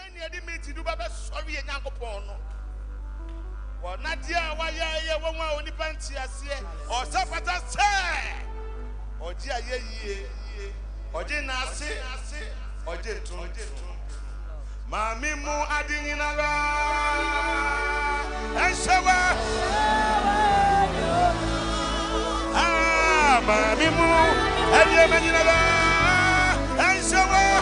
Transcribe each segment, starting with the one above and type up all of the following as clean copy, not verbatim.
Any meeting do Baba sorry and Yanko Pono. Or Nadia, why ya one only panty as ye, or Sapata say, or Dia ye, or Jina say, or Jetun. Mami mu adding in a and shower. Ah, Mami mu, and you in a and shower.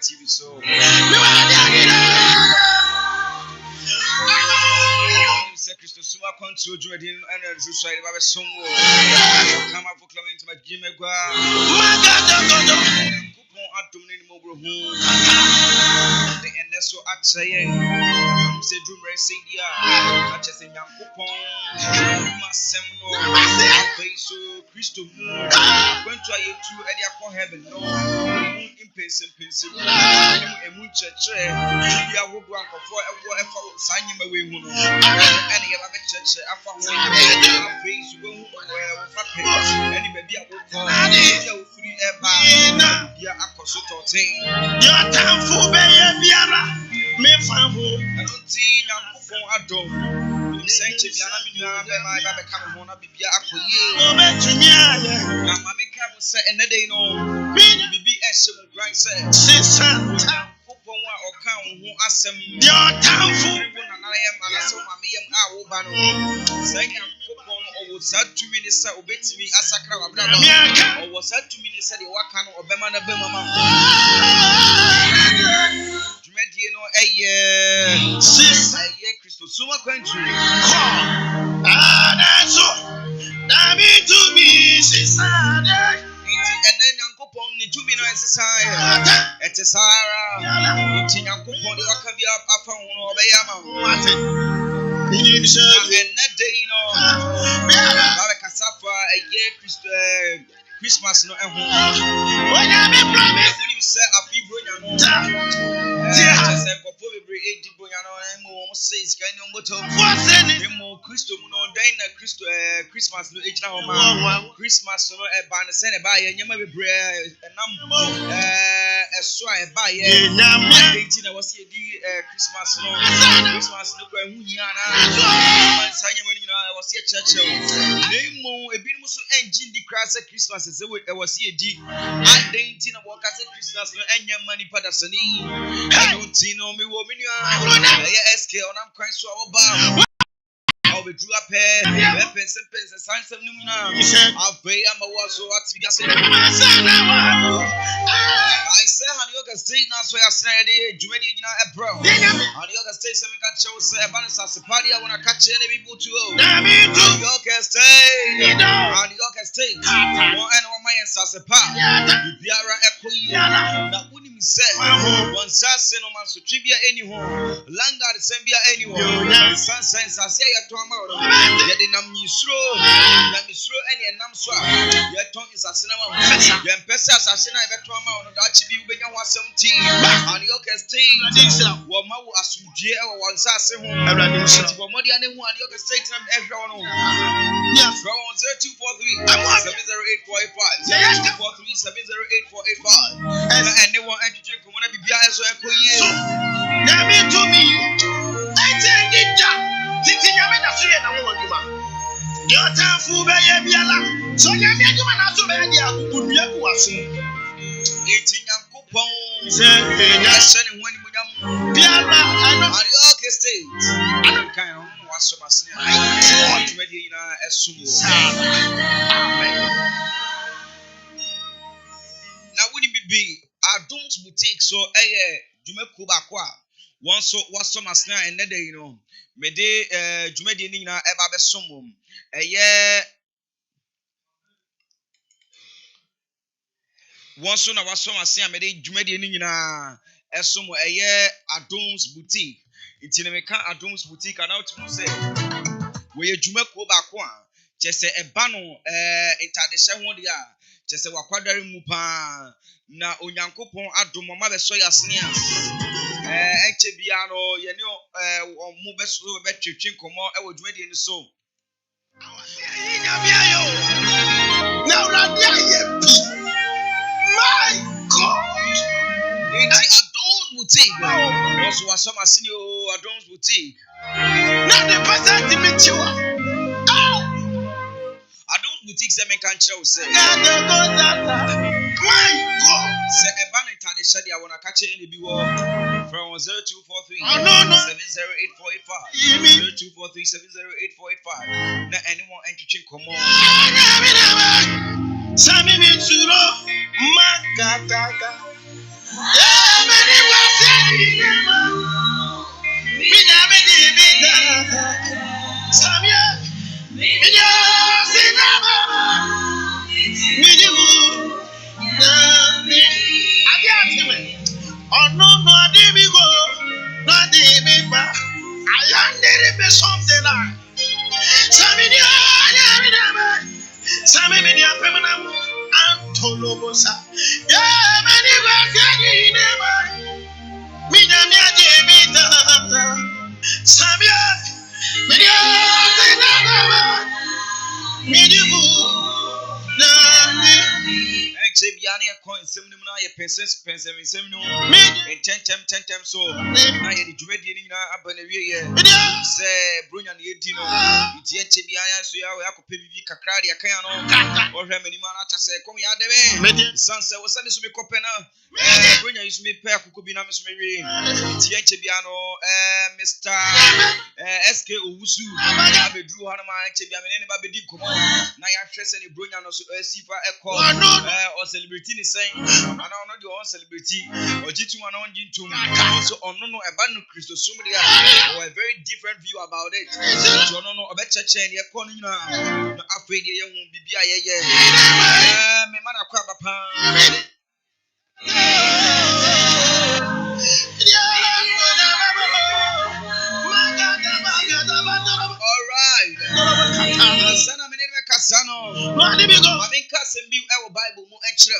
TV so Christo Suma control Jordan and Susai Baba Songo come up for climbing to my Jimegua Adumini Mogro the NSO at saying say Dream Racing ya not just in young coupon Massemno so Christo went to a two at your heaven no impatient pencil a moon church you are wood one for a sign him away any other church after face any baby I will free ever ya akosoto thing your time for biara me famho I don't see na kofon adom say chibiana minua be my baba come ho na bibia akoye o betumi aye na mama ka mo say enede no bibi ehye mu gran say sister kopon wa oka ho asem your time for na na yam na so mama yam a wo ba no say kopon o wo sa 2 minutes say obetimi asakra wa bra no o wo sa 2 minutes say de waka no obema na be mama Christo Suma country. To be sister. And then Uncle Pony to be no exercise. At a Sahara, eating Uncle Pony, what can be up from Obayama. And that day, you know, Casafa, a year Christmas, no, and when you say a people, Christmas no ejina ho ma Christmas no e ba ne se ne ba ye nyama bebre enam eso e ba ye enti na wose di Christmas no kwa hu hia na sanya mani na wose cheche nemo ebinim so engine di krasa Christmas se we wose di enti na wo ka se Christmas no enya mani pada sani enti no me wo menu ye SK onam kwan so oba be drew up weapons and signs of Numina. I'll pay a was so what I said. I say, Honey, State now, so I said, Jumedi, bro. Honey, State, some can show say, Abundance as a party. I want to catch any people to Honey, State, Honey, State, more animal minds as a part. Biara Equi, that wouldn't say, one Sassin or Manso Tribia anyone, Langa, the Sambia anyone, Sunshine, I say, yet in a misro, any namswa, yet tongue is a cinema, then Pessas as in a trauma on the Archie when you want 17, and you can stay, what Mau as you dear one Sassin, for more than anyone, you can stay to everyone. Yes, from 0243 70845 70845 and anyone entering from one of the BIS or so. Now, to me, I take it down. Your time for Biala, so you may do an answer by the good Yakuas. Eating young coupon, sending when Biala and the state. I don't kind of was so much. I want to ready as soon as now. Wouldn't it be our Doom's boutique so Jumekubakwa? One so was so much now and then you know. Mede Jumedi ni na eba be somum eye won so na wasom ase a mede Jumedi ni na esom eye Adons boutique intine me ka Adons boutique ana otumu se we Jumekuo ba ko a chese eba no intadehye ho de a chese wakwadare mu pa na onyankopon adom ma be so yasne a Echebiano, you know, or Mubeso, Betchin, Como, I would ready in the soul. Now, my God, I don't boutique. Also, was some senior Adons boutique. Not the person to meet you. I don't boutique, seven can't show, say, my God, say a banner to the shady. I want to catch it in the war. From 0243 70845 0243 70845. Now anyone entering come on. Sami Mitsuro Makataka. Many was Samia oh no, no, I didn't go. No, I didn't go. I landed in something like Sammy, Antolobosa. Yeah, many were Samia, Biania coin seminar, your pensions, pension seminar, and 10 so. Now you did ready in Abanavia. Say, Bruno, the Edino, it's yet to be I so you have to pay Cacradi, a cano, or how many man say, come here, the sunset was sending to me copena. Bruno used to be pair who could be Namis Mary, it's yet to be Mr. SK Usu, I be drew on my Chibian and anybody did come. Now I stress any Bruno or Sifa Echo or or celebrity is saying, and I know your own celebrity, or Jitu and on Jintum, also on no abandon Christo Sumria, or a very different view about it. So no, a better chain, you're calling afraid you won't be my man, all right. Kasano, Mami Kasim be our Bible more extra.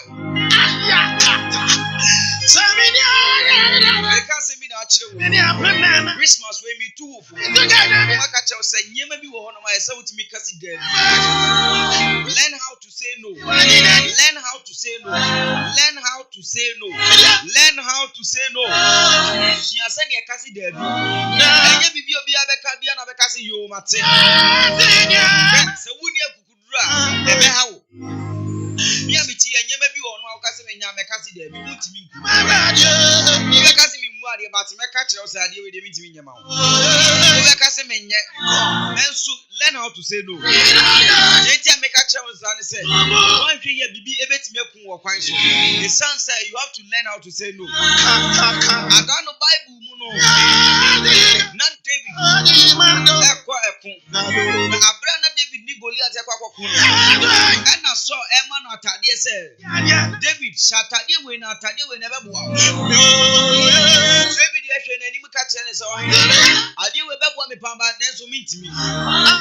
Christmas way me too. Makacha say, you may be one of my so to me kasi dead. Learn how to say no. Learn how to say no. Learn how to say no. Learn how to say no. She has said, kasi dead. And you be a Kabiana Bekasi, you mate. So would you ebe how me amiti enye mebi wo no akase me nya mekase de bi utimi nku me kase me mu ade but me ka kire o say ade we de mitimi nyama wo me kase me nye enso learn how to say no enti me ka kire o say say one hwe ye bibi ebetimi akun wo kwan so the son say you have to learn how to say no I don't know Bible mu no not David ekwa ekun Abraham David ni Goliath ekwa kokun and I saw Emma no atade say David shatade we na atade we na beboa David ye hwe na ni mu ka kire say ade we beboa me pamba na so mintimi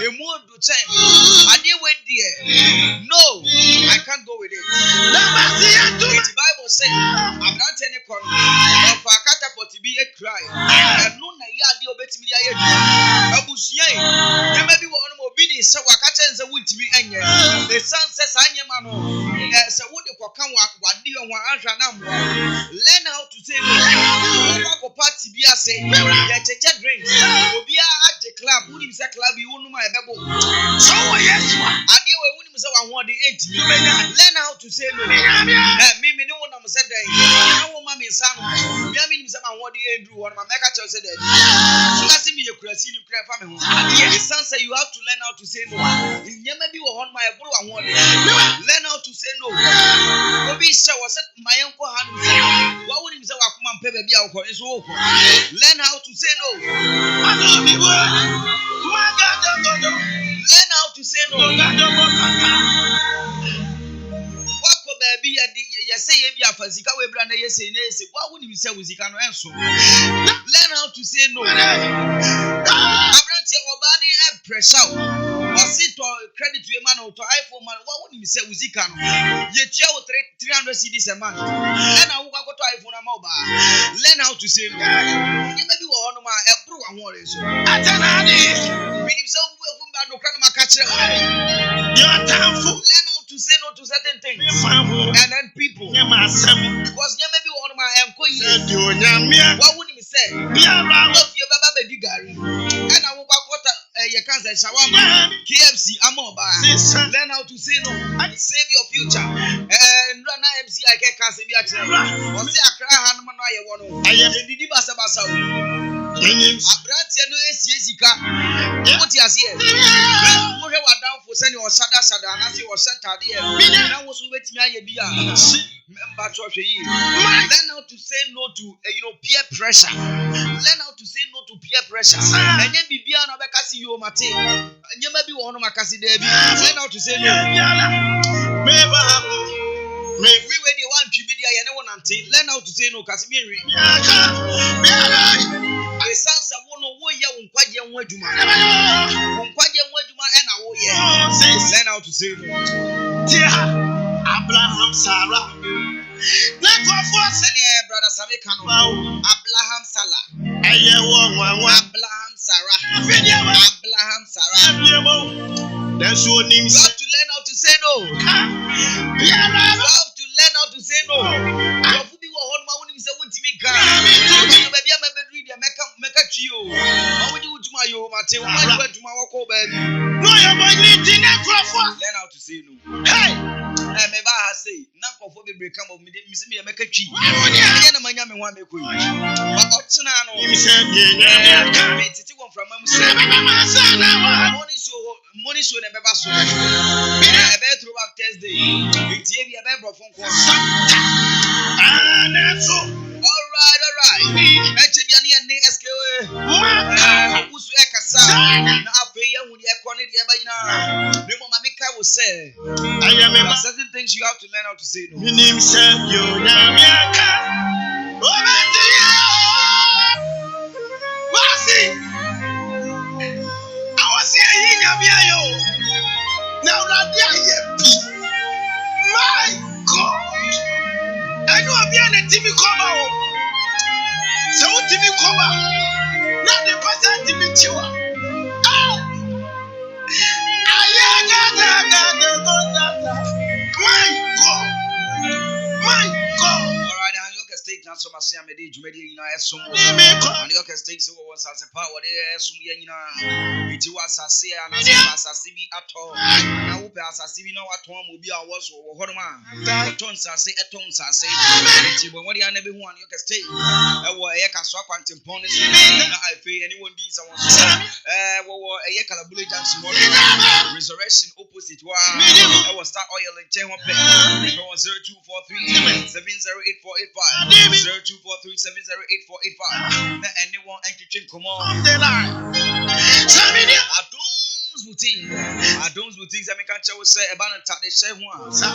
emu do time ade we die no I can't go with it the Bible say Abraham tell kon of akatapot bi e cry and no na ya ade obetimi ya yedi abusuan ye mebi wo no obi di se wakata nze wutimi enye the son says anyema no se wo de kokan wade yo ho ahwa na mo learn how to say no ko party bi ase ya cheche drinks obi a age club woni se club yi wonu ma ebebo so wo yes ade we woni se wa ho de 8 learn how to say no me ni wona mo se den na wo ma me sa no me ni se ma ho de edru wona ma meka che se den so kasi me yekurasi ni kura fa me ho the son say you have to learn how to say no nyema bi wo hon ma eburu wa ho de learn how to say no obi se wo se mayen ko han wa woni se wa kuma mpe ba bia wo ko so wo ko learn how to say no learn how to say no wako baby ya say ye bia fasika we bra na ye say na say wa woni se wuzika no enso learn how to say no abranti obani e pressure to credit to a man or to iPhone man, what would you say with Zika? You tell 300 CDs a month. Then I will go to iPhone and mobile. Learn how to say, maybe one of my April and what is learn how to say no to certain things. And then people, because maybe one of my employees, what would you say? And I will go you can't say shawarma, KFC, Amoba. Learn how to say no and save your future. And run MC, I can't say me at all. Or say I cry Hanmana, I want to. I am the Dibasa Basa. Abrantia no Jessica. What you say? What you are down for sending or Sada, and as you were sent out here. I was with me, I be learn how to say no to peer pressure. Learn how to say no to peer pressure. And then be beyond Obekasi you mate. And you may be one of my Kasi Debbie. Learn how to say no. We were the one to be there and one until learn how to say no, Casimiri. The sons of one of Woya Unquaja Weduma. Unquaja Weduma and Awoya. Learn how to say no. Abraham Sarah. Let go for Sanya brother Samikano. Abraham Salah. Abraham Sarah. Abraham Sarah. That's your name. You have to learn how to say no. You have to learn how to say no. You have to be one man who say what to me. You baby, I'm a baby. Make a trio. How would you do my yo, Matthew? What do my walk over? No, you're going to learn how to say no. Hey. Maybe I say, not for the break of me, make a cheat. I am a young one. But Otsunano, you said, from money so never so. I bet throughout Thursday, a member of Funko. All right. Etibiani and SK. Who's Ekasa? Now, pay you when you're calling the Abayina. Remember, Mamika will say, I am certain things you have to learn how to say no. Minim said you Yamiaka. Wasi. I was saying Yamiayo. Now that they are my God. I know I'm here at TV Cover. So TV Cover. Not the person TV Chiwa. My God. All right, and you can stay transfer my Sam Medi, Jumedia, you know, as soon and you can stay so once as a power there, as soon as you know, it was a say, and as a CB at all. And I hope as a CB now at home will be our was or Horma. Tones I say, at tones I say, but what you never want, you can stay. I can swap and timpon. I feel anyone needs I want to say. A Yakala Bullet and Resurrection opposite one. I will start oil and chain one pen. 0243 708485 0243 708485. Anyone entering, come on. Adon's boutiques, I can say about the same one. So,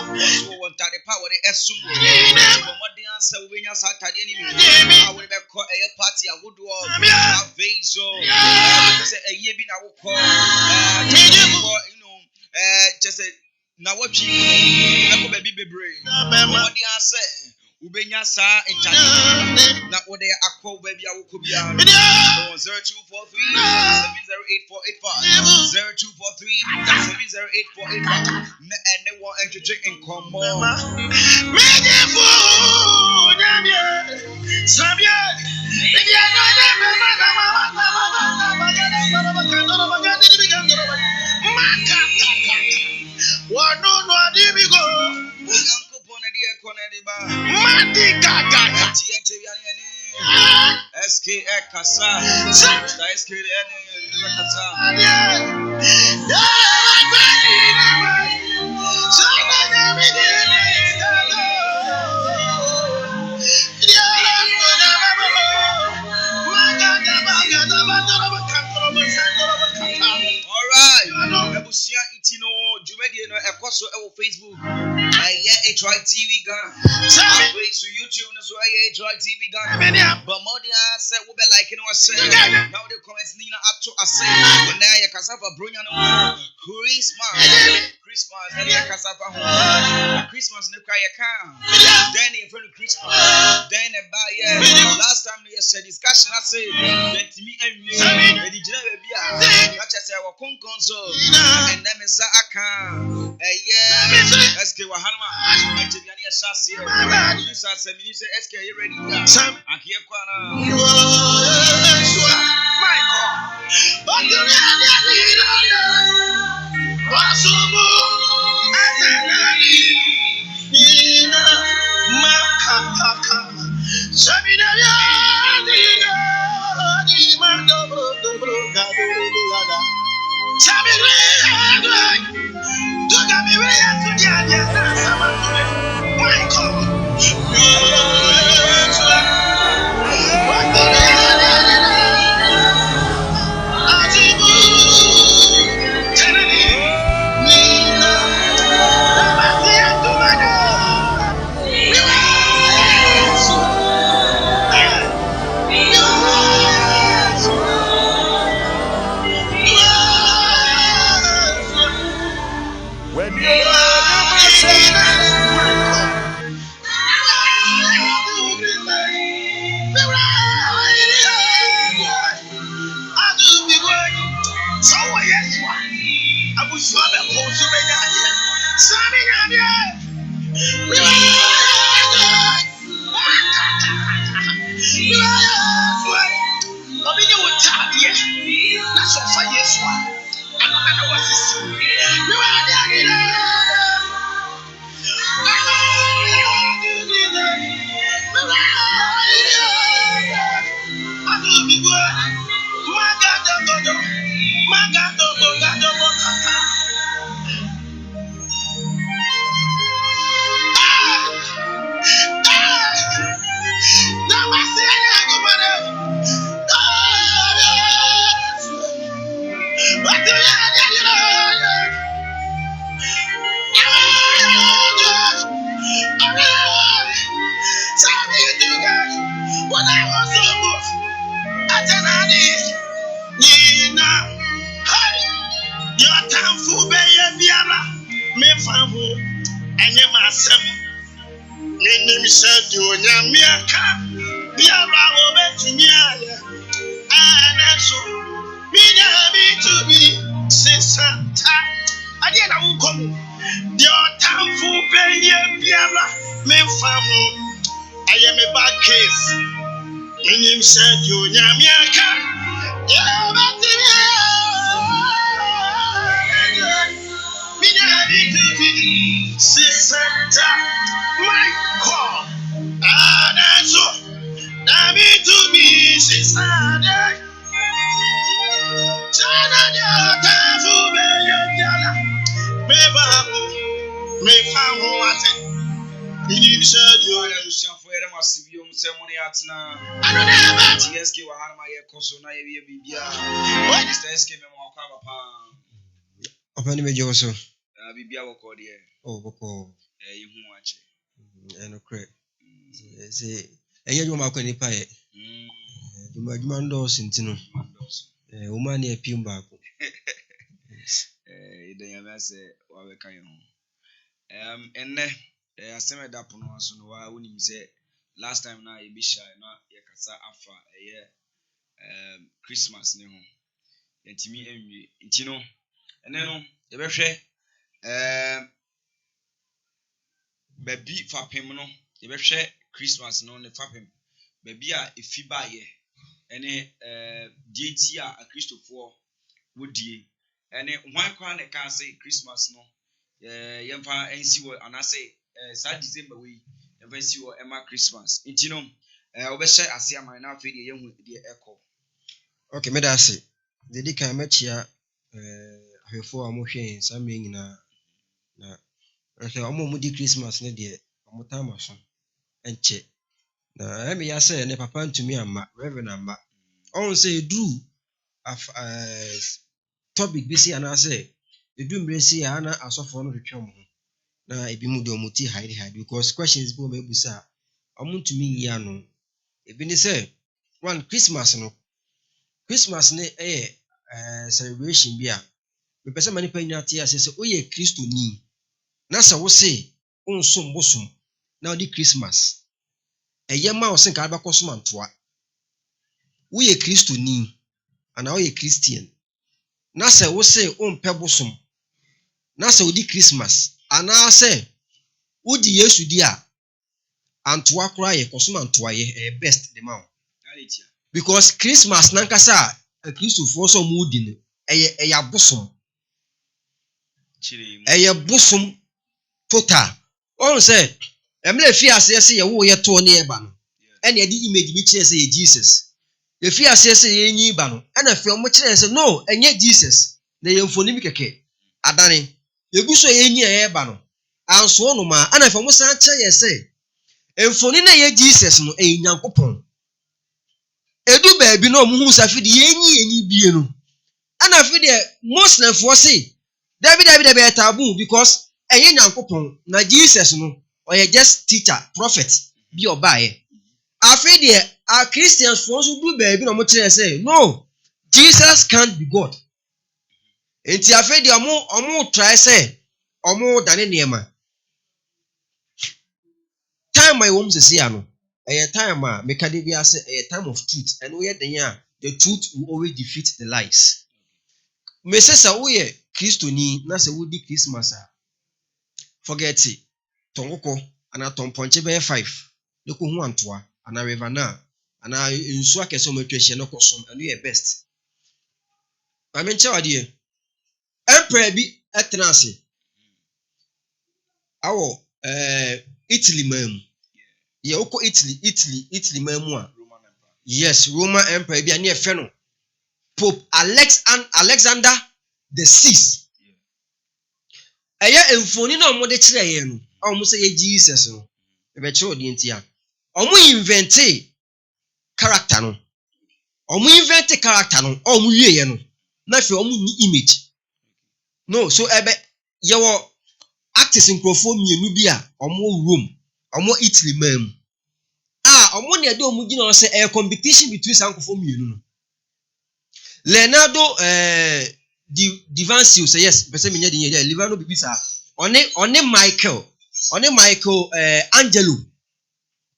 what the power they assume. What the answer when you start at any I would have called a party. I would do all so. A year been I will call, just a now what you baby brain. What the answer? Ubenya sa enchant. Now what they are called baby I will be 0243 708485 0243 708485 and they want to drink in common. SK Ekasa, SK Ekasa. Also, our Facebook, HY TV Ghana. To YouTube, so HY TV Ghana. But more than I said, we be like now the comments Nina up to us say, and now you can have a brilliant Christmas, and you can have Christmas in the car. Then in front of Christmas, then last time we said discussion, I said, that me and you, the general beer, not just our console, and then Mr. Akan. SK Wahama, Antiania Sassi, Minister SK, you ready? Sam, I can't enye masem menim said you nyamiaka biara obetumi aye anaso mina bi to be sisanta ade na wo kom de otamfu beye biara me famu aye me back case menim said you nyamiaka yeah obetumi mina bi to be sisanta my God anaso Nami to me, sister. Chana dia tafu be yala. Me fa ho ate. Bini said you are for them as you ceremony at now. I don't know. TSK Wahana my coso na ye bibia. TSK me mo kwa papa. Opani me joso. Bibia wo ko de. Oh, boko. Ihu ache. Eno kre. Say enye juma akọ nipa ye. Juma ndo sintino. Uma na epim baako. Iden ya mase wa we kan yo. Enne aseme da pono so no wa woni se last time na e bi shy na ye kasa afa eye Christmas ne ho. Yantimi enwie. Nti no enne no ye behwe baby fapem no ye behwe Christmas no ne fapem baby a efi ba ye ene DT a Christopher wodie ene hwan kwa ne ka say Christmas no yemfa ensi wo anase sa December we yemfa ensi wo ema Christmas nti no obehye ase aman na afi de yehu de eko. Okay, me da say dedi kan machia ahwefo a mo hwe same nyina na okay omo di Christmas ne de omo time so enche na me ya say ne papa ntumi amma reverend amma on say do topic bi si ana say edu mresi ya na asofo no twetwe mo na ebi mu de omuti hide because questions bi o mebusa omo ntumi yi ano ebi ni say one Christmas ne celebration bi a me pese mani pa nyina tie ase oye Kristo ni na sa wo say onsom bosom na odi Christmas eyema wo sen ka ba kosom antoa wo ye Kristo ni ana wo ye Christian na sa wo say onpe bosom na sa odi Christmas ana say odi Yesu di a antoa kura ye kosom antoa ye best the man because Christmas nankasa a Kristo for so mudi ne eya bosom eye bosom total on say emle fi ase se ye wo ye to ne eba no ene di image bi kire se ye Jesus ye fi ase se ye nyi ba no ene fi omo kire se no enye Jesus na ye mfoni bi keke adane ye gu so ye nyi eba no anso no ma ana fi omo san kire ye se mfoni na ye Jesus no e Nyankopon edu ba bi no omo hu safi di ye nyi bie no ana fi de Muslim for say David be taboo because enye Nyankopon na Jesus no or just teacher prophet be obaye afraid there are Christians for so do baby no mo say no Jesus can't be God enti afraid there omo try say omo dane niema time my home say ano time make dey be say a time of truth and we the truth will always defeat the lies me say sa we Kristo ni na say we di Christmas forget it tongoko ana tomponche be 5 de ko hu antoa ana river na ana nsu akese o metwehye no kosom anu ye best amen chawade emperor bi etnase awo Italy mam ye oko Italy mam a yes Roman emperor bi ani efe no Pope Alexander the 6th eye emfoni na omo de kire ye no omo say ye Jesus no e be kire odi ntia omo invent character no omo wie ye no na fe omo ni image no so ebe ye wo actors microphone mienu bi a omo Rome omo Italy mam omo ne de omo gina say a competition between sankofo mienu no Leonardo Da Vinci say yes person me nya de Leonardo bibisa one Michael ɔne Michael Angelo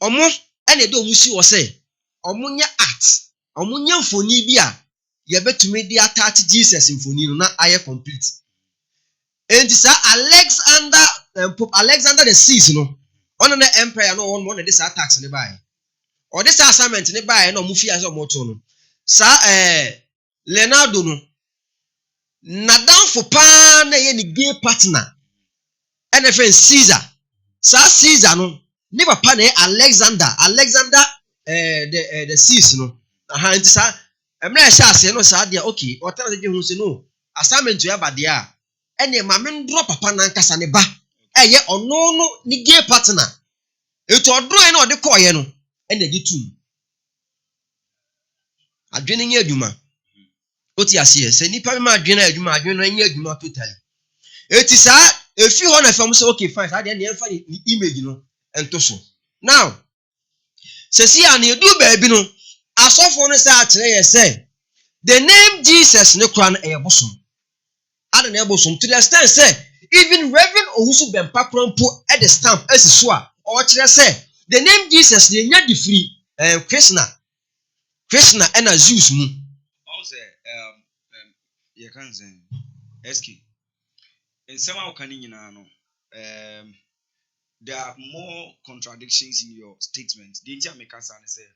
ɔmo ɛna ɛde ɔmo si wɔ sɛ ɔmo nyɛ art ɔmo nyɛ mfoni bi a yɛbɛtumi de attach Jesus mfoni no na ayɛ complete enti saa Pope Alexander the Sixth no ɔno na empire no ɔno na de saa tax ne bae ɔde saa assignment ne bae na ɔmo fi ase ɔmo to no saa Leonardo no nadamfo paa na yɛ ne gay partner ɛna fɛ Caesar saa Caesar no ne papa na Alexander the Sixth no nti saa emre ɛhyɛ ase no saa deɛ okay ɔtara de hu se no assignment yɛ ba deɛ a ɛne ma me ndro papa na nkasa ne ba ɛyɛ ɔno no ne gay partner etu ɔdro na ɔde kɔɔyɛ no ɛna gye tum adwene nyɛ adwuma oti ase sɛ nipa ma adwene no nyɛ adwuma totally eti saa efi hɔ na fam sɛ okay fine saa deɛ ne ɛfa ne image no ɛnto so now sɛ si a ne edu baabi no asɔfo no sɛ akyerɛ yɛ sɛ the name Jesus ne kora no ɛyɛ bosom ada na ɛbosom to the extent sɛ even Reverend Owusu Bempa Krampo at the stamp as so a ɔkyerɛ sɛ the name Jesus ne nya di free Krishna and a Zeus mu also you can say SK in somehow can no there are more contradictions in your statement the entire make us say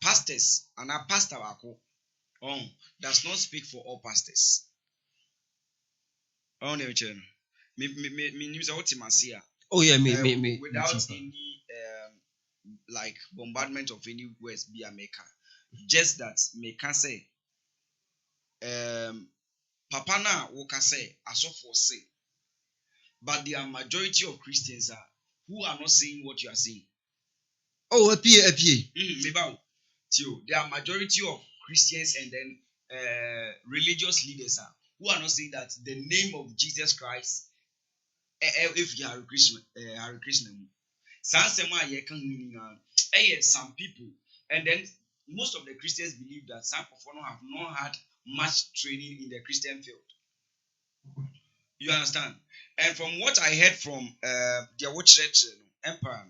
pastors and a pastor does not speak for all pastors. Oh, me without any like bombardment of any words be a maker. Just that me can say Papa na wo can say as of for say, but there are majority of Christians who are not saying what you are saying. Oh, appear. There are majority of Christians and then religious leaders who are not saying that the name of Jesus Christ, if you are Hare Krishna, some people, and then most of the Christians believe that some of them have not had much training in the Christian field. You understand? And from what I heard from the church emperor,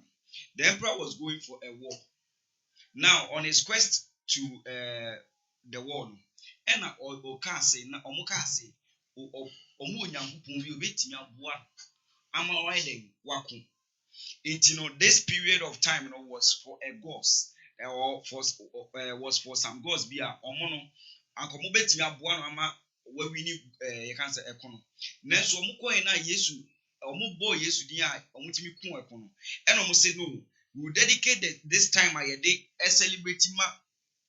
the emperor was going for a war. Now, on his quest to the war, and Oka say, Omuka say, Omu Yankupun will be Timabuan. I'm riding Waku. This period of time was for a ghost, or was for some ghosts be a Omono, and Komubet Timabuan Ama, where we knew you can say Econo. Next, Omuko and I, Yesu, Omu boy, Yesu, the eye, Omutimi Kun Econo. And Omu said, no. We will dedicate this time a day celebrating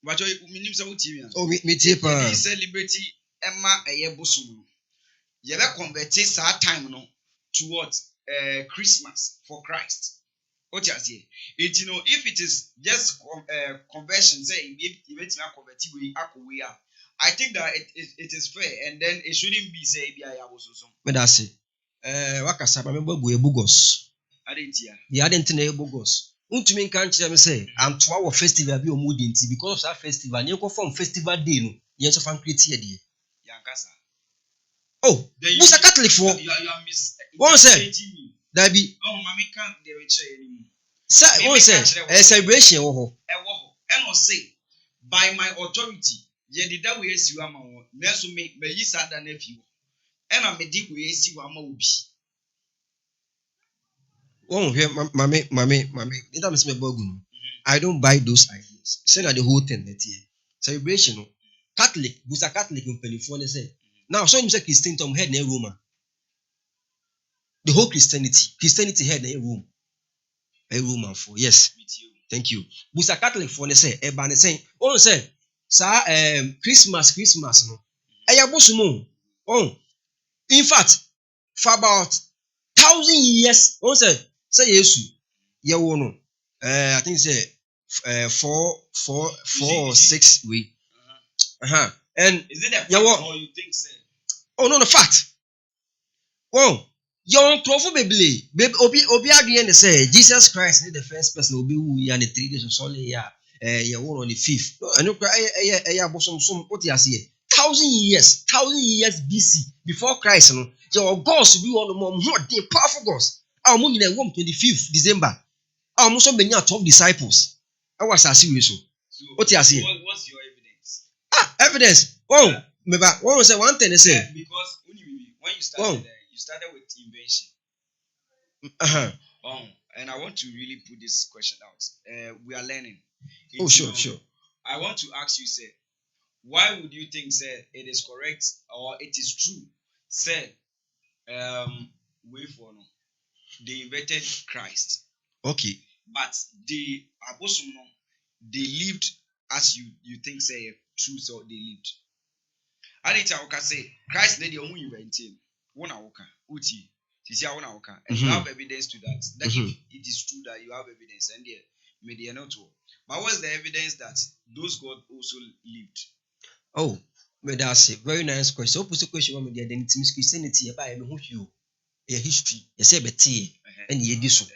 what you mean. Oh, me celebrating Emma a Yebusum. You have converted our time towards Christmas for Christ. What you say? If it is just conversion, say I think that it is fair, and then it shouldn't be say be a Yabusum. But that's it. Wakasa, remember we Bugos. I didn't hear. Yeah, I didn't know Bugos. Untumi kan kyerɛ me sɛ antoa wɔ festival bi ɔmo di nti because of that festival ne ko form festival day no yɛn so fan create yɛ deɛ yankasa oh busa catholic for won say that be oh mami kan de we kyerɛ ni mu say won say celebration wɔ hɔ ɛno say by my authority ye dida we esi wa ma wo na so me yi sada na afi wo ɛna me di we esi wa ma obi. Oh, mame. I don't buy those ideas. Say that the whole thing that here. Celebration. Catholic, busa Catholic in California say. Now, so you say Christianity head in Rome. The whole Christianity head in Rome. A Roman for yes. Thank you. Busa Catholic for say. Ebane say. Oh say. Sa Christmas no. Eya bosumo. Oh. In fact, for about 1,000 years. Oh say Yesu. Yewo no. I think say 4 or 6 weeks. And is it a fact or you think so? Oh no, the fact. Whoa, young crofo baby obi adwene say Jesus Christ is the first person will be who ya the 3 days of solid ya on the 5th. And abosom what you say 1,000 years BC before Christ no your gods will be one of more powerful gods. a mo nyina wom 25th December a mo so benya 12 disciples our asase we so what you say what's your evidence? Evidence me ba one say one thing say Because when you started with invention. And I want to really put this question out. We are learning. Sure. I want to ask you, say, why would you think, say, it is correct or it is true, say, they invented Christ. Okay. But they lived as you think, say, true, so they lived. I need to say, Christ did the only inventing. One uti. And you have evidence to that. That if it is true that you have evidence, and yeah, maybe not. But what's the evidence that those God also lived? Oh, but that's a very nice question. So, the question about the identity of Christianity about a history. You say betty and ye do so.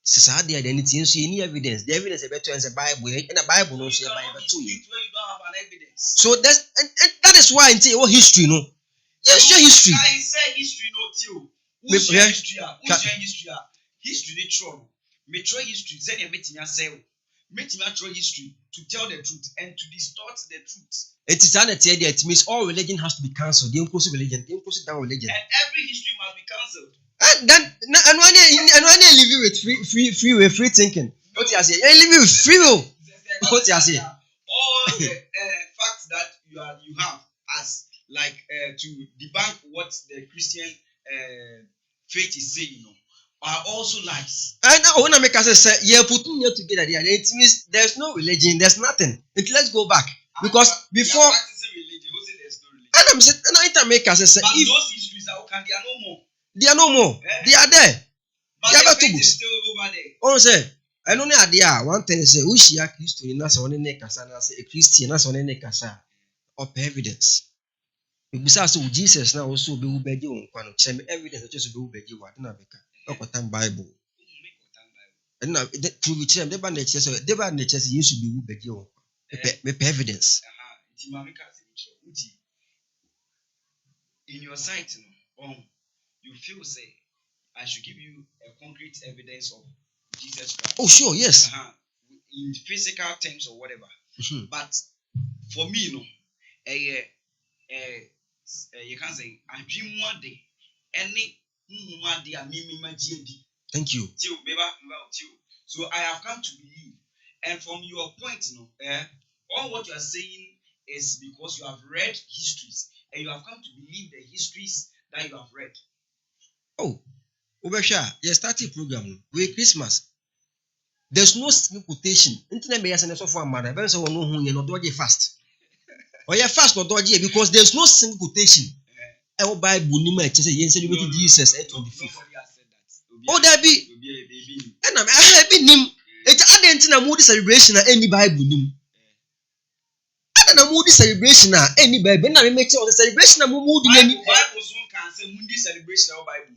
Sister, the identity and see any evidence. The evidence is better as a Bible, and the Bible knows the Bible too. You don't have an evidence. So that's and that is why in what history, no. Yes, your history. I say history, no too. Who's your history? History, they true. Me try history. Say you meet me say. Meet me try history to tell the truth and to distort the truth. It is an idea. It means all religion has to be cancelled. The inclusive religion, the inclusive down religion, and every history must be cancelled. And then and when you live with free thinking, what you say? You live with free will. What you say? All the facts that you have as like to debunk what the Christian faith is saying, are also lies. And now when I make us say, you're putting it together there, it means there's no religion, there's nothing. Let's go back because before practicing religion, who say there's no religion? and I'm saying, and I make us say, but if those histories are okay, they are no more. They are no more. They are there. But they are the faith is still over there. Oh, say, I don't know idea. One thing is, we see a Christian, that's one in the casa, a Christian, that's one in the casa of evidence. Besides, Jesus now also be obeyed you. Evidence just be obeyed you. I don't know Bible. And now, to which them, the bandage says, the bandage says, you should be obeyed you. Evidence. In your sight, you feel say, I should give you a concrete evidence of Jesus Christ. Oh, sure, yes. In physical terms or whatever. But for me, you can say, I dream one day, any one day, I mean, thank you. So I have come to believe. And from your point, all what you are saying is because you have read histories and you have come to believe the histories that you have read. Oh, Obesha, you started program with Christmas. There's no single quotation. Internet may say for a mother, but so no who you know do fast. Or you fast or dodgy because there's no single quotation. I will buy Bunima say yen celebrate Jesus at 25th. Oh, there be and I'm happy nim. It's adentina moody celebration at any Bible nim. And a moody celebration at any Bible. And I make sure the celebration of moody any Bible soon can say moody celebration of Bible.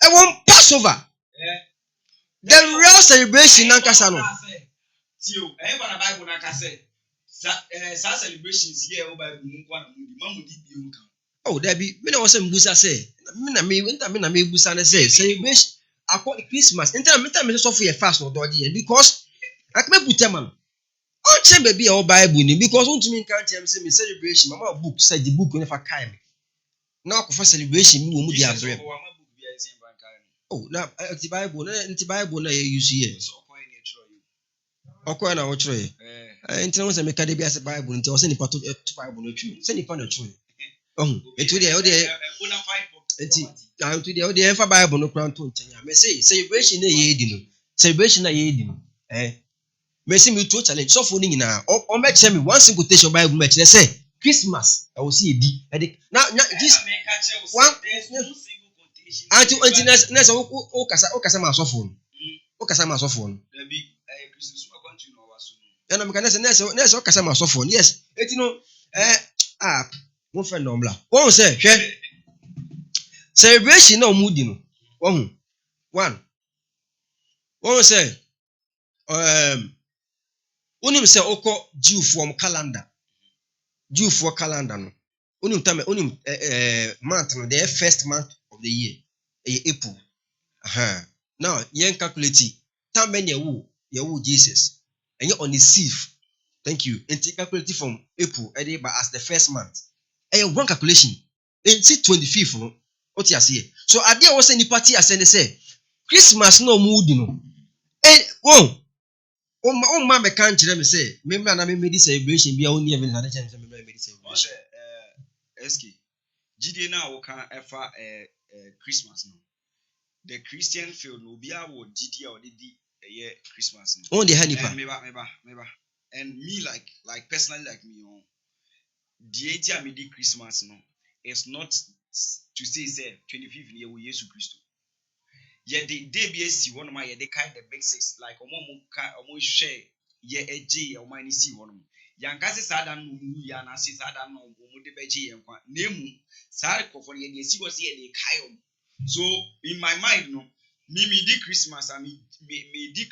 I want Passover. The real celebration Nankasano. Tio, everyone Bible Nankase. Celebrations here Bible Munkwana. Oh, there be many was some Busa say. Mina me Busa say celebration. I call it Christmas. Enter me so for a fast or dodgy because I can put them on. On chamber baby our Bible because want to me can't say me celebration. Mama book said the book will never carry me. Now for celebration we will be a dream. Oh, now the Bible na you see here. Okwa na wo chroye. Enti no se me ka de bi ase Bible nti o se nipa to Bible no twi. Se nipa no chroye. Enti de o de enti de o de enfa Bible no kran to nchen. Me say celebration na ye di no. Celebration na ye di no. Me say me to challenge so for ni nyina. O me che me one single quotation Bible me che say Christmas. I will see edi. Now this one anti next o kasa ma so phone. O kasa ma so phone. And I'm gonna say next o kasa ma so phone. Yes. Eti no mo friend no mbla. Won say hwe celebration na omudi no. Won say onim say okọ Jew from calendar. Jew for calendar no. Onim month no the first month of the year. April. Now, yen calculate time many you Jesus. And you're on the sieve. Thank you. And calculate from April, but as the first month. And one calculation. And see 25th. No? What you say? So I did was any party I say Christmas no mood, you know. And oh, my can't tell me say, maybe I made this celebration be only even had a chance to make this celebration. Eski. GD now can ever Christmas no. The Christian field no be our GD or the year Christmas. On the honey pa. Meba. And me like personally like me the 80 me di Christmas no. It's not to say 25th year we Jesus Christ. Yeah, the DBSC one of my they kind the basics like omo share yeah AJ or my see one. Yankasi Sadan ya na si Sadan no omo de beji yankwa. Nemu Sari for the see was here they kayo. So in my mind no me di Christmas I me di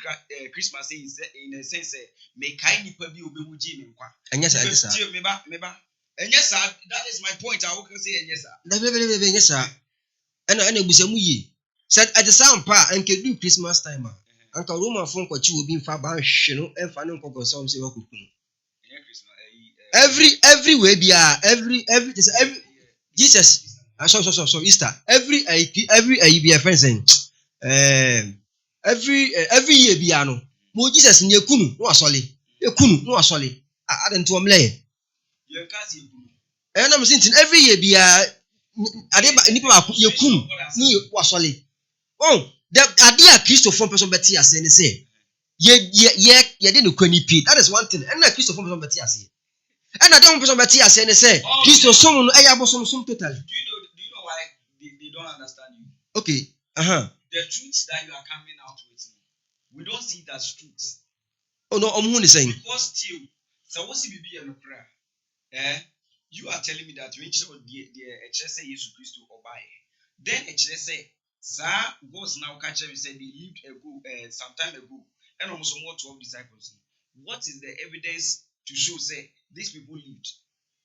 Christmas in a sense me kai nipa bi obemuji me nkwa. Anya sa. Meba. And yes, sir, that is my point. I will say yes, sir. Yes, sir. And busamu ye. Said at the sound pa and can do Christmas time. Uncle Roman phone what you will be far by shino and fanning for some say every way be every Jesus. So Easter. Every be a friend saying every year be ano. Mo Jesus in your kunu no asoli. Your kunu no asoli. I didn't to lay. And I'm saying every year be you kum ni wasole. Oh, the idea Christopher person betti as say. Ye didn't kwani pay. That is one thing. And na Christopher person betti as. And I don't person betti as say. Christo someone some totally. Do you know why they don't understand you? Okay. The truth that you are coming out with, we don't see it as truth. Oh no, I'm only saying. Because still, so what's it be in prayer? You are telling me that when the HSA Jesus Christ or buy, then HSA, sir, goes now catch me said they lived some time ago, and almost more 12 disciples. What is the evidence to show say these people lived?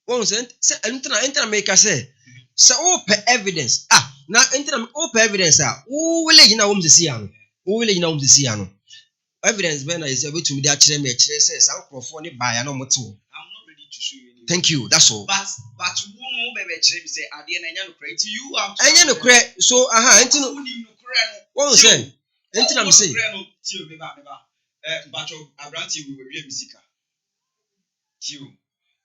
One say enter make us say open evidence. Now enter open evidence. Who will you know to see ano? Who will you know to see ano? Evidence when is able to be that me say some crofone buy no more too. I'm not ready to show you. Thank you. That's all. But who know baby say at the end no credit you have to no credit. So enter one say enter am say tio beba but abranti we real musica. Tio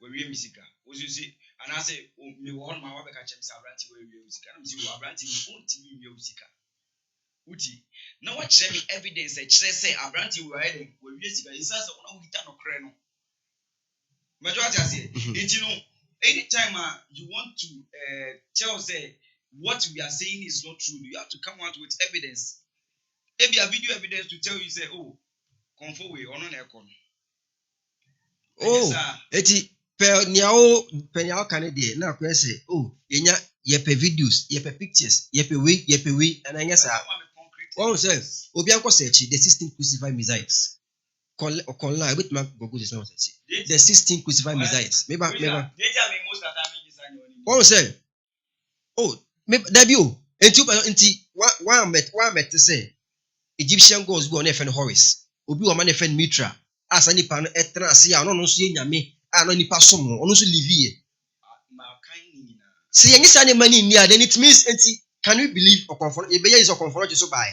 we real musica. What you say and I say me one my we catch say abranti we real musica. I'm say abranti we won't me real musica. Uti now what share me evidence say abranti we real musica is as one we no credit no. Majority say you know anytime you want to tell say what we are saying is not true, you have to come out with evidence. Maybe a video evidence to tell you say comfort way or not eti penyao Canada na kwa say yenya yepe videos yepe pictures yepe way and anya sa one say obi anko search the 16 crucified Messiahs. Online with my Google is not the 16 crucified Messiahs. Maybe one say maybe debut into one met to say Egyptian gods go on FN Horus obi o man FN Mitra as any pan etra see no so nyame no nipa som no so live see any sane money in there then it means can we believe or confirm e be is or confirm so by.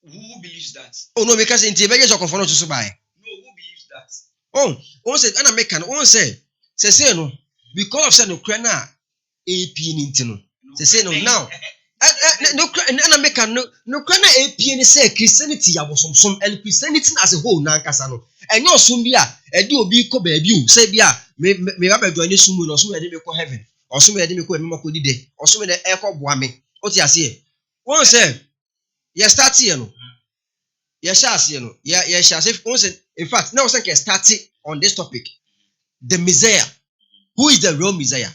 Who believes that? Oh no, because in Tibet you confirm to buy. No, who believes that? One said an American, one said no, because of saying Ukraine AP no. Say no now. No American no Ukraine AP say Christianity was some and Christianity as a whole nankasa no. And no sumbia e di obi ko baby say bia me ba do ani sumu no so e dey me ko heaven. Or so e dey me ko me ko dide. Or so e dey e ko boa me. O ti ase. One say you start here no. You shall see no. You shall say in fact now we can start on this topic. The Messiah. Who is the real Messiah?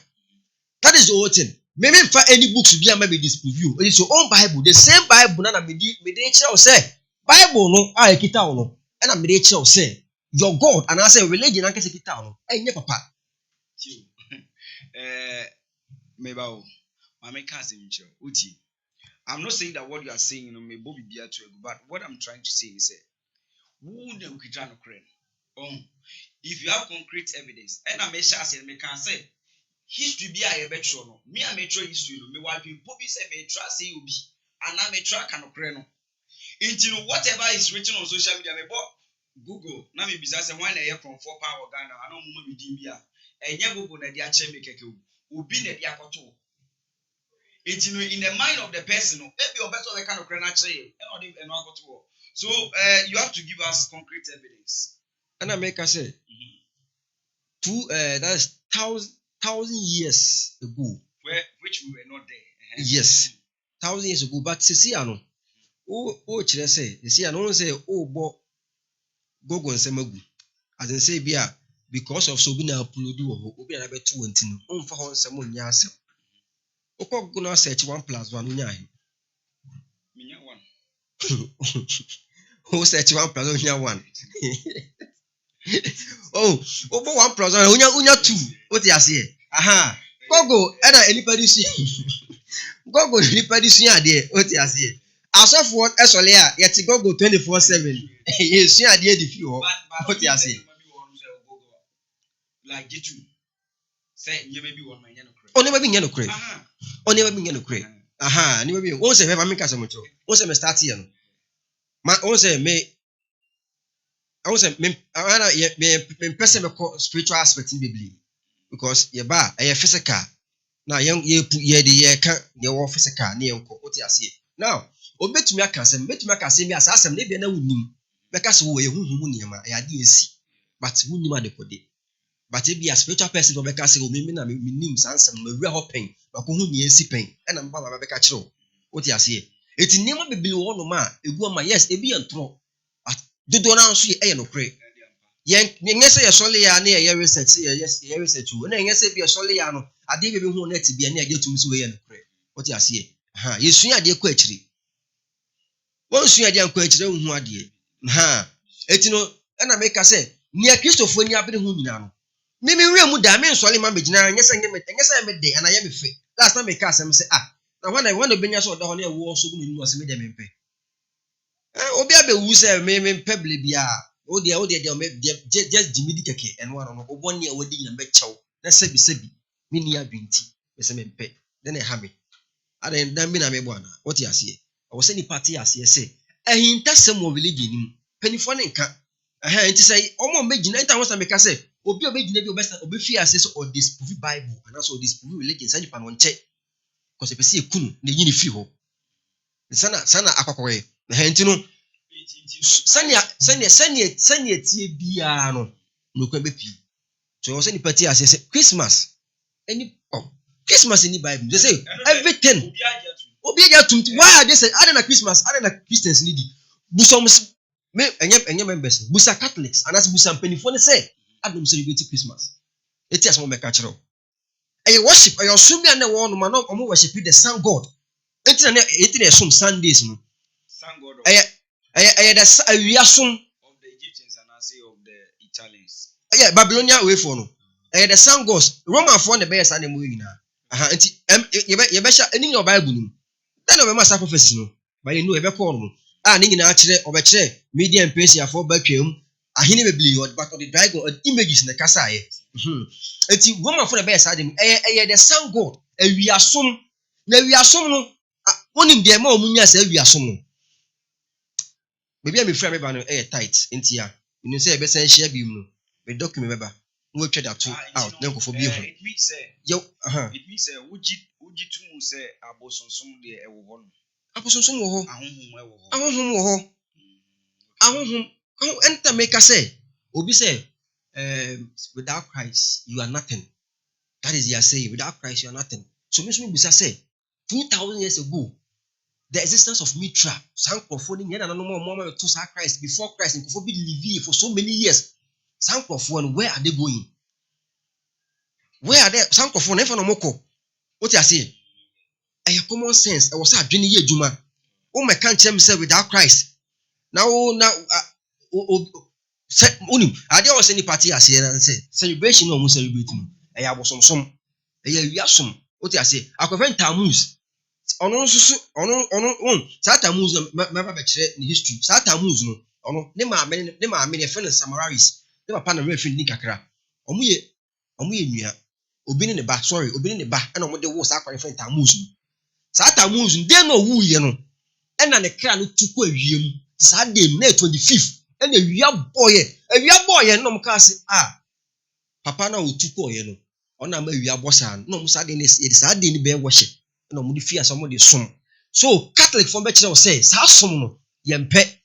That is the whole thing. Maybe for any books be maybe disprove you. It is your own Bible. The same Bible na me dey say Bible no kita no. And I dey say your God and I say religion and kese kita no. Enye papa. Meba o. Mama ka se nche. Uti. I'm not saying that what you are saying, may Bobby be to but what I'm trying to say is if you have concrete evidence, and I may say, can say history be a better no. Me a metro history no. Me want to Bobby say me trust you be, and I may track and no. Into whatever is written on social media, me Google. Now me business and one year from 4 power Ghana. I know mama with India. And you Google na dia che me keke ubi na dia koto. It's in the mind of the person. Maybe your better kind of credit. So you have to give us concrete evidence. And I make us say, that's thousand years ago. Which we were not there. Yes, 1,000 years ago. But see, I know. Oh, say, you see, I don't say, bo go and say magu. As in say, bia because of so being a puludu or be a bit 20. For hon someone yasem. Oko go now search 1 + 1 unya. Minya 1. Who search 1 + 1? Oh, over 1 + 1 unya 2. What you say? Aha. Gogo, anybody see? Gogo, anybody see there? What you say? As of what Esolia, yet Gogo 24/7. You see idea the few. What you say? Like get you. Say you may be one man. Oh, never been yellow crate. Oh, never been yellow crate. Aha, never be. Once I have a make us a mucho. Once I start here. My own say me. I was a person spiritual aspect in Bible because ye ba a physical. Now young ye put ye the can your physical near what you see. Now, obey to me a castle, bet to make a semi assassin, maybe no woman. Because we who I didn't see, but who knew the code. But it be a spiritual person, Rebecca say, oh, me names answer, me real hoping, but who near sipping, and I'm Baba Rebecca Cho. What you see? It's never be below one man, a woman, yes, a be and throw. But do not see a no pray. Yes, a solely near your research, yes, your research, and then yes, be a soliano. I didn't even want to be a near get to Miss Way and pray. What you see? Ha, you see, I dear quetry. Once you are dear quetry, who are dear. Ha, it's no, and I make us say, near Christopher, when you have been whom now. Maybe we are Mudamin, Solly Mamma, yes, I made day, and I am a fake. Last time I cast him say, now when I want to bring us all down here, so good was made them in pay. Obiabe who say, maybe Pebbly be oh, dear, just Jimmy Dickake and 1 year wedding and bed chow. Let's say, be Minia Binti, yes, I may pay. Then I have it. I didn't damn me, one. What you see? I was any party as you say. And he does some more religion. Penny for an cat. I had to say, almost making 9 times I make us say. Obi obedi na bi obesta obi fi ase or disprove Bible and also disprove religion sani pa no nche because e pese ekunu na yi ni fi ho sana akwakowe na henti no sani tie bia no kwa be pi so sani party ase Christmas Christmas in the Bible they say everything obi aja tum why they say other na Christmas other na Christians need busom me enye members busa Catholics and as busa penifo ne say Adam celebrate Christmas. It is one make natural. And you worship, and you assume that the one man of worship the sun God. It is some Sundays. Sun God. We assume of the Egyptians and I say of the Italians. Yeah, Babylonia away for no. The sun gods. Roman for the best and the movie now. You better in your Bible. Then we must have prophecy no. But you know ever call no. Ningi na achire obechire media and pace ya for batwem. Ahini be believe but the dragon images in the kasa ye. Eti woman for the best adam the sun god we assume na we assume no onim de ma omunya say we assume no. Baby am frame ba no tight entia. You say e be san share bi mu no. We document beba. We twa that out then go for bi ho. It means say yo it means say uji tumu say abosonsom de e wo ho no. Abosonsom wo ho. Ahonhom wo ho. Ahonhom enter make us say obi say without Christ you are nothing. That is their saying. Without Christ you are nothing. So me say 2,000 years ago the existence of Mitra Sankrofoni yena no more to Christ before Christ and before be live for so many years. Sankrofoni, where are they going? Where are they? Sankrofoni efa no moko. What you say? A common sense. I was say adwene ye adwuma. O me kan chem say without Christ. Now unim ade o say ni party as here and say celebration no mo celebrate no. E ya bosomsom. E ya wiasom. What you say? Akwafen tamus. saa Tammuz no mɛba bɛkyerɛ ne history saa Tammuz no ɔno ne maame ne yɛfrɛ no Samaris ne papa na refi ni kakra ɔmo yɛ nua obi ne ne ba ɛna ɔmo de wo saa akwa yɛfrɛ Tammuz no saa Tammuz no den na owu yɛ no ɛna ne kra no tukɔ awia mu saa day na 25th ɛna awia bɔɔyɛ na ɔmo ka se papa na otukɔ yɛ no ɔna ma awia bɔ saa na ɔmo saa day ne yɛ saa day ne bɛyɛ wɔhyɛ na ɔmo de fi asa ɔmo de som so Catholic fo bɛkyerɛ wo sɛ saa som no yɛmpɛ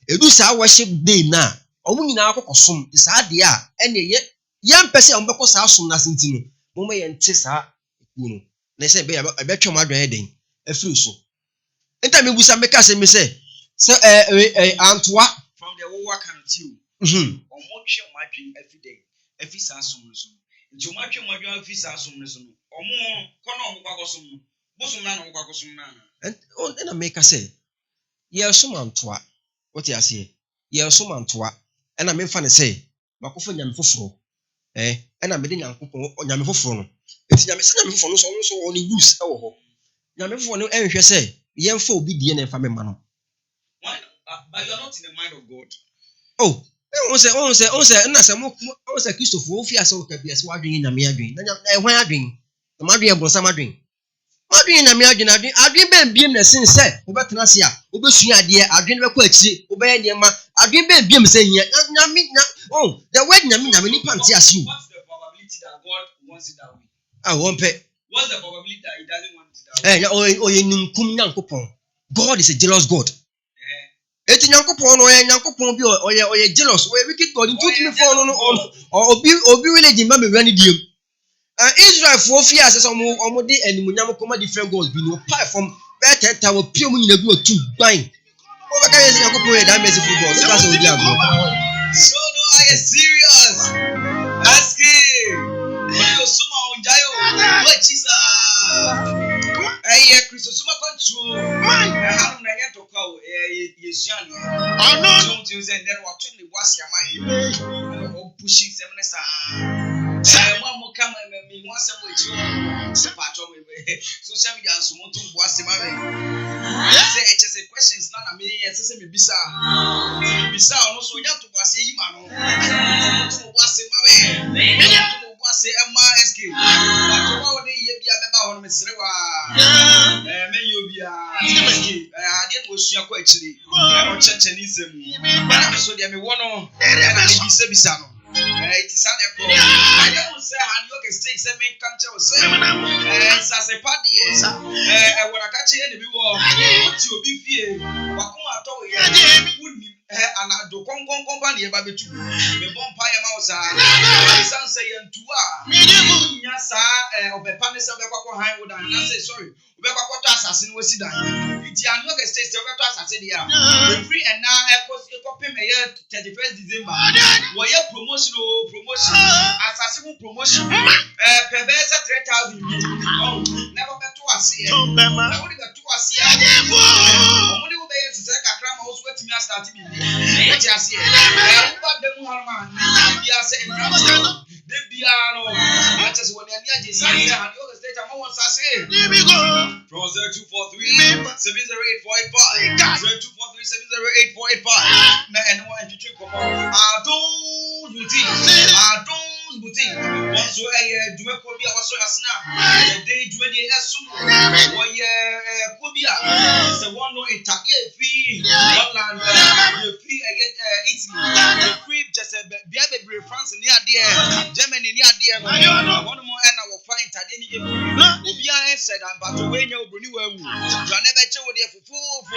edu saa worship day na ɔmo nyinaa akɔkɔ som saa day a ɛna yɛmpɛ sɛ ɔmo bɛkɔ saa som na senti no mo ma yɛnte saa ekuo no na sɛ ɛbɛtwa ɔmo adwan den afiri so nta me busa me ka sɛ me sɛ antoa from the wowa can too ɔmo twe ɔmo adwen every day every saa som no so nti ɔmo atwe ɔmo adwen every saa som no so no ɔmo kɔ na ɔmo kwakɔ som no bosom na ɔmo kwakɔ som na ɛna me ka sɛ yɛsom antoa wote aseɛ yɛsom antoa ɛna me mfa ne sɛ makɔfa nyame foforo ɛna me de nyame foforo no enti nyame foforo no so ɔno so ɔne use ɛwɔ hɔ nyame foforo no ɛnhwɛ sɛ yɛmfa obi die na mfa me ma no but you are not in the mind of God. On say na say mo say Christopher ofi ase o ka bi ase wadwen nyame adwen na ehwan adwen na madwen ebonsa madwen nyame adwen ben biem na sin say wo betena ase a wo besua ade adwen be kɔ akire wo be yɛ niema adwen ben biem sɛ hia nyame the word nyame ni pante ase o. What's the probability that God wants it that way? Won pe. What's the probability that he doesn't want it that way? Oye ninkum nyankopɔn. God is a jealous God. Eti nyankopɔn no oye nyankopɔn bi oye jealous oye wicked God nti tumi for no obi village ma me wani diem Israel for fi ase so omo de animunyam koma different gods bi no pie from better tower pie mu nyina bi otu gban o be ka yes nyankopɔn that merciful God no pass obi agbo so no I am serious ask him you suma onjayo what Jesus Kristo suma control how na yet to call yesuan no to say then what to the was ya mai pushing them say mo come me mo asem we so patcho we social media so mo to was ma we say it's a questions na me say me bisa no so nya to was yi ma no to was ma we to was ma escape but what we ye bia beba ho no me sere wa me yo bia ade no sua kwa akiri o cheche ni sem na so dia me wo no na me bisa no it is an echo I don't say how you can stay say men can't you say say party when I catch you be wo ti obi fie wa ko ato ye wuni ana do kon ba ne ba betu me bon pa ye ma wo sa san say yentua nya sa obepa ne se be kwakọ han wo dan na say sorry obe kwakọ to asase no wasi dan ti anu ke stay say obe to asase dia free and now ekopim me 31st December wo ye promotion asase mu promotion pebesa 3000 never be to ase na wo be to ase mo ni wo be yes say kakra ma wo so atimi start bi ti ase ba dem harma bia say de bia no just when you need Jesus and you go state am won say from 0243 70845 0243 70845 na and one to trick adon boutique once you ko bia waso asna dey dwede esum wo ye ko bia say one no interview free one land free Italy free just bia be France ni ade Germany ni ade no one more na wo find ade ni ye obi an said am but we nya obroni wa wu you never che wo de fufufu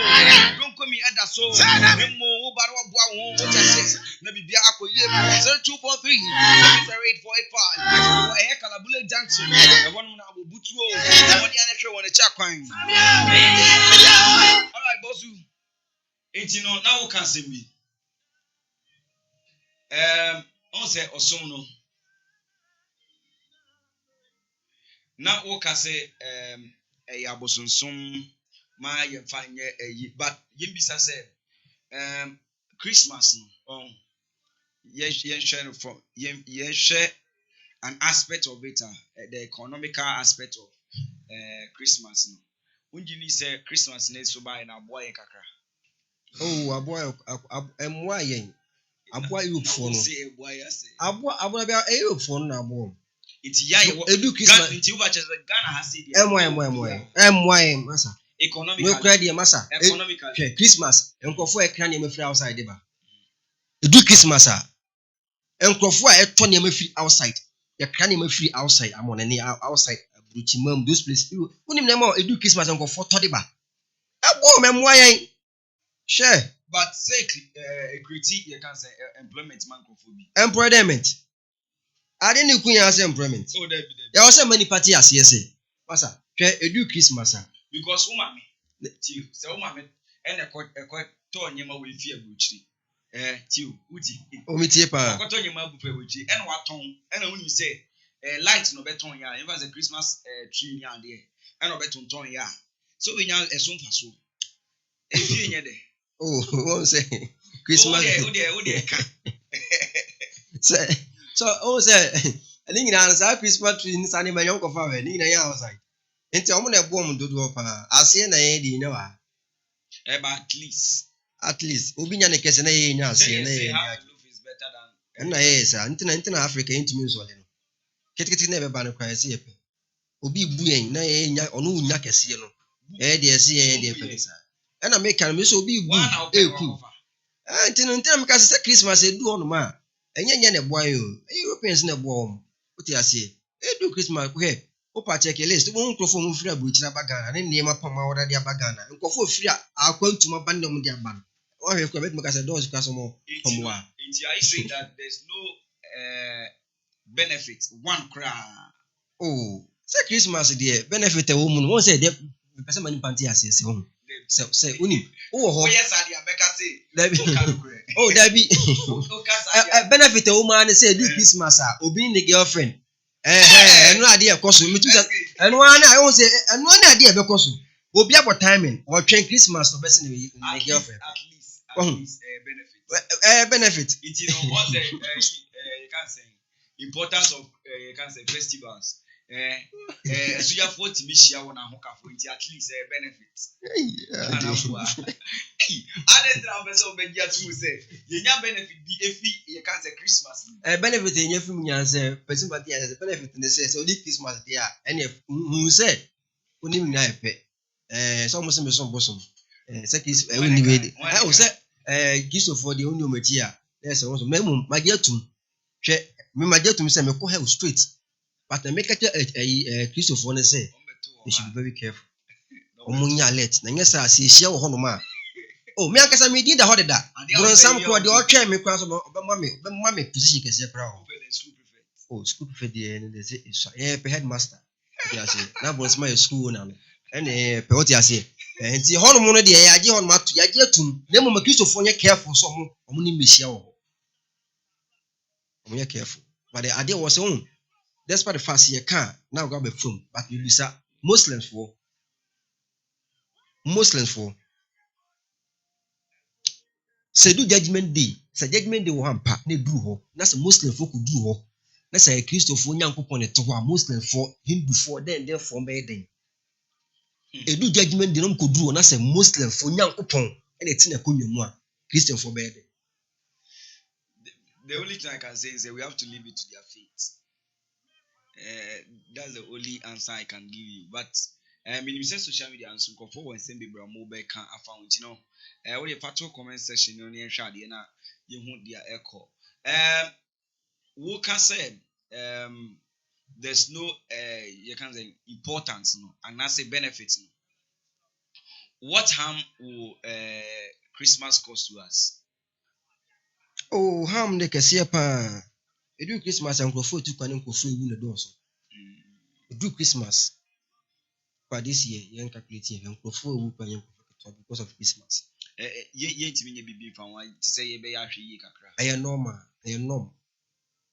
don't come me eda so mo wo ba wo boa wo just na bibia akoye 0243 70845 e Kalabule Junction e wonu na abobutu o woni an hwe won cha kwan all right bosu enti no na wo kan sembi on say osom no na wo ka say abosonsom ma ye fa nye but yimbisa say Christmas no ye share from ye share an aspect of it the economical aspect of Christmas no Unjini say Christmas next so by na boy kakra. Oh, aboa yen. Aboa Europe for no. Say boy say. Aboa be Europe for no na aboa. It's ya Edu Christmas. Nti uba chese Ghana has it. Moy masa. Economically. No credit masa. Economically. Christmas. Enkofo ekra na me free outside dey ba. Edu Christmas a. Enkofo a eto na me free outside. Ekra na me free outside. I'm on any outside. Bruchimam those places. Unim na ma edu Christmas enkofo to dey ba. Abo me moa yen. Sure. But say critique you can say employment man confobi. Employment. I didn't kunya say employment. Oh there be. There was so many party as say. Masa, edu Christmas a. Because woman me tiu say woman me and e to nyema we fi abuchiri. Tiu uti. O mi tie pa. Ko to nyema bu fa abuchiri and wa ton and wonu say light no beton ya. Even as a Christmas tree ya there. And no beton ton ya. So we nya esun fa so. E fi nya there. Oh, what say Christmas. Oh there ka. Say, I think na Christmas tree ni sani ma yon ko fa we ni na ya outside. Enti omo na ebo omo dodo pa. Ase na ye di na wa. But at least obi nya ne kese na ye nya ase na ye. Na ye sa nti na Africa ntumi nsole no. Ketekete na be ba no kwa ase ye pe. Obi bu yen na ye nya ono nya kese no. De ase ye de pe sa. Na me kan me so obi bu eku. Nti na me ka se Christmas edu ono ma. Enye na boy o. Europeans na boy o. Uti ase. Edu Christmas ko he. Opa check list. Won krofo mu firi abuchi na bagana. Ne niema pama woda dia bagana. Nkofo firi akwantuma bandom dia ban. O he ko bet me ka se doors ka so mo pomwa. It's I say that there's no benefit one cry. Oh, say Christmas there benefit e wo mu no. Won say there person mani panty ase ho. Say uni. Oh ho. Yes I dey make say. Oh there be. Benefit e wo man say do Christmas obi ni girlfriend. Enu ade e koso me tu say enu an I won say enu an ade e be koso. Obi abo timing or train Christmas no person ni girlfriend. At least benefit. Benefit. It you know what you can say importance of you can say festivals. So you have 40 mishia wona hokafo nti at least benefit. Honestly I'm so be just to say you nya benefit bi efi you can say Christmas. Benefit enya fi nya say person party as benefit ne say so the Christmas there any who say oni mi na epe so mo se me so bosom say kiss oni we o say giso for the oni o machi a yes so memu magiatum hwe me magiatum say me ko hell straight but I make Christopher ne say they should be very careful. Omunya alert na nyesa ase ehia wo hono ma. Oh me akasa me di da hode da. Bron sam ko de o twa me kwa so obemma me position kese kra ho. Oh school prefect they say pe headmaster. They say na bron sam school na no. Ene pe what you say. Enti hono mo no de ya age hono ma to ya age atum. Na mo Christopher nye careful so omo ni mehia wo. Omo nye careful. But the idea was on despite the fact you can now go be from but we be Muslims for say do judgment day wo hampa na du ho na say Muslim for could do ho na say Christopher nyankopon to ho Muslim for Hindu for then for be den e do judgment day no ko du ho na say Muslim for nyankopon e tina konwa mu a Christian for be den. The only thing I can say is that we have to leave it to their faith. That's the only answer I can give you. But when social media and so for when send people mobile can found you know when you patrol comment section you know share the na you want their echo. Walker said there's no you can say importance no and that's a benefit no. What harm will Christmas cause to us? Oh harm de kese pa. Edu Christmas and crofo tu kwanin crofo ewu na do so. Edu Christmas for this year yen calculate and crofo ewu kwanin crofo because of Christmas. Ye ntimi nye bibi fa wan ti say ye be ya hwe yi kakra. Aye normal, aye norm.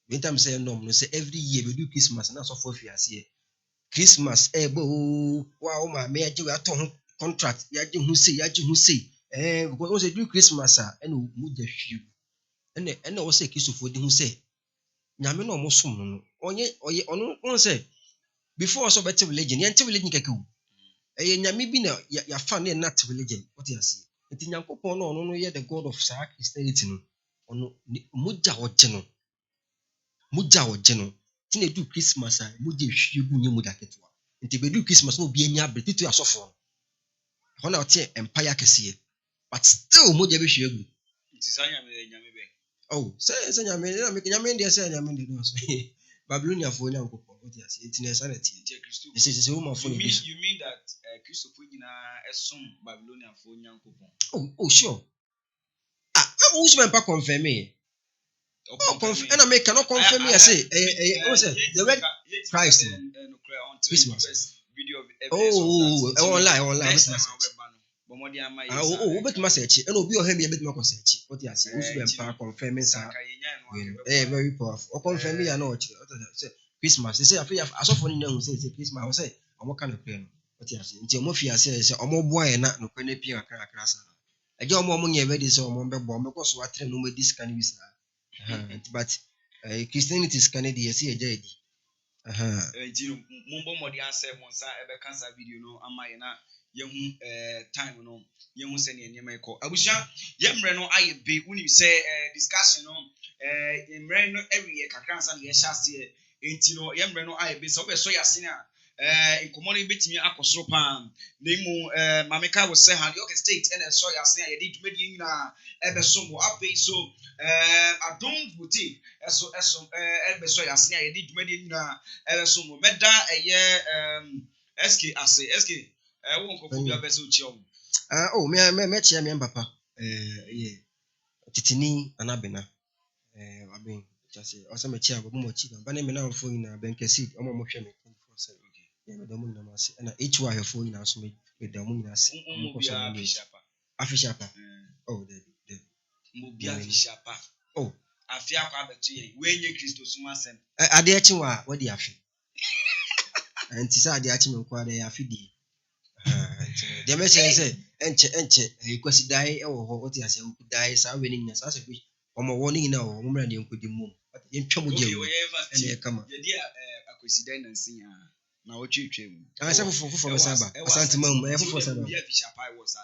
When time say norm no say every year we do Christmas na so for fiase. Christmas bo wa ma me age we ato contract ya age hu say because we say do Christmas and mu je hwe. Ene wo say Christopher di hu say nyame no mo som no onye ono on say before so better religion yan te religion keke nyame bi na ya fa na not religion what you see nti nyankopon no no ye the god of sa Christianity no ono mugya wogye no ti na do Christmas a mugya hwie gu nyemu da ketwa nti be do Christmas no obi anya abetitu asofo ho na ote empire kese but still mugya be hwie gu nti sanya me nyame be say nyame na me nyame ndi say nyame ndi no so Babylonia fo nyankopon what you see nti na sanity Christo say woman fo you mean that Christo fo nyina esom Babylonia fo nyankopon sure who's been confirm me confirm and I make cannot confirm me I say the word Christ Christmas video online but my search and obi ohemi e betima search what you say who's been confirming sir very powerful or confirm me na say Christmas they say asofo ni na say Christmas I say omo ka no pray no what you say nti omo fia say omo boy na no kwane pia akra sa eje omo nya be dey say omo be bo omo ko so atre no me dis kan wi sa but Christianity is Canada yes eje edi nti mombo modi answer mo sa ebe cancer video no amaye na yehu time no yehu se ne enema eko abusha yemre no aye be uni say discussion no yemre no every year kakran sa ye hyase enti no yemre no aye be so be so yase na inkomo no betimi akosoro pam na imu mameka wo say han York State and so yase na ye di dwumadi nyina ebe so mo ape so adon buti eso ebe so yase na ye di dwumadi nyina ebe so mo meda eye SK ase SK won ko bia be so chi o me chia me papa yeah titini anabena abin just also me chia bo mo chi ba na me na fo ina ben kesi omo mo hwe me 24/7 okay yeah me do mo na ma se na HY fo ina so me do mo ina se mo ko so mo afishapa the mo bia afishapa afia kwa betu ye we nye Kristo suma sem ade achi wa wadi afi anti sa ade achi me kwa de afi di the message say enche kwasi dai e wo ho oti ase ku dai sa we ni nya sa se ku omo wo ni na wo mo mra de nkodi mu ye ntwa mo je ene kama ye dia akwasi dai na nsia na wo twetwe mu sa fofo be saba asante mam e fofo saba bia fisha pai wo sa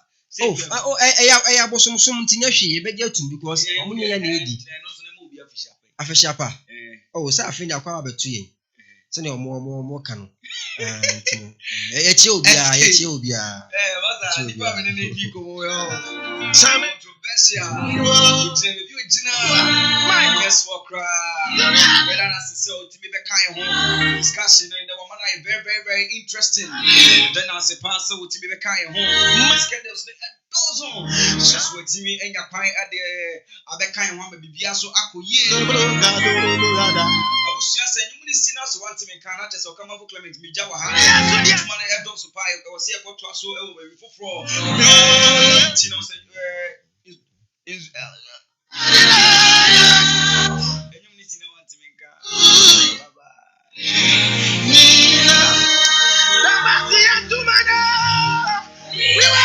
ya bosomsom ntinya hwe be dia tum because omo nya na edi no so na mo bia fisha pai afisha pa sa afi nya kwa abetu ye sene omo kanu echi obia wasa di pa me ne di ko yo sam controversial you jina my guess what cry whether na so to me be kind home discussion and the woman is very very very interesting then as a pastor to me be kind home schedules those on just what me enya kwan ade abekan ho bibia so akoye abusia se nyum ni sina so want me kan na chese o kama vo Clement meja wa ha tuma na edo so pa o se ekoto so e wo baby foforo ti no se is nyum ni sina want me kan baba Nina Dabasi atumana wiwa